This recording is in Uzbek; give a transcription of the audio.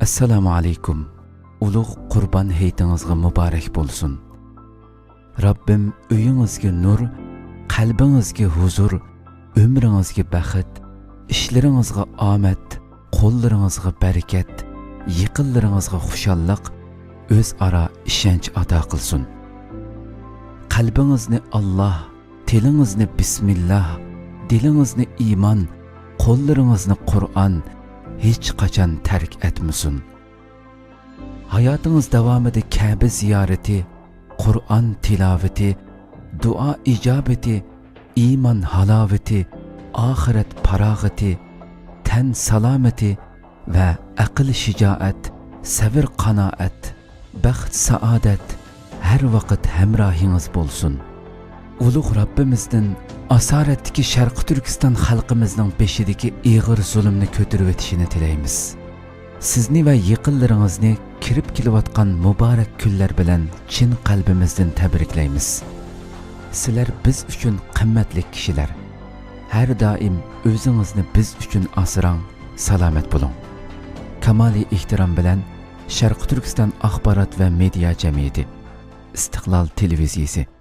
Assalamu alaykum. Ulug' Qurban haytingizga muborak bo'lsin. Rabbim uyingizga nur, qalbingizga huzur, umringizga baxt, ishlaringizga omad, qo'llaringizga barakat, yaqinlaringizga xushallik, o'zaro ishonch ato qilsin. Qalbingizni Alloh, tilingizni bismillah, dilingizni iymon, qo'llaringizni Qur'on hech qachon tark etmasin. Hayatınız davamida Kabe ziyareti, Qur'on tilovati, duo ijobati, iymon halovati, oxirat farog'ati, tan salomati va aql shijoat, sabr qanoat, baxt saodat har vaqt hamrohingiz bo'lsin. Ulug' Rabbimizdan asoratdagi Sharqi Turkiston xalqimizning beshidagi ig'ir zulmni ko'tarib o'tishini tilaymiz. Sizni va yaqinlaringizni kirib kelayotgan muborak kunlar bilan chin qalbimizdan tabriklaymiz. Sizlar biz uchun qimmatli kishilar. Har doim o'zingizni biz uchun asrang, salomat bo'ling. Kamoliy ehtirom bilan Sharqi Turkiston axborot va media jamiyati, Istiqlol televiziyasi.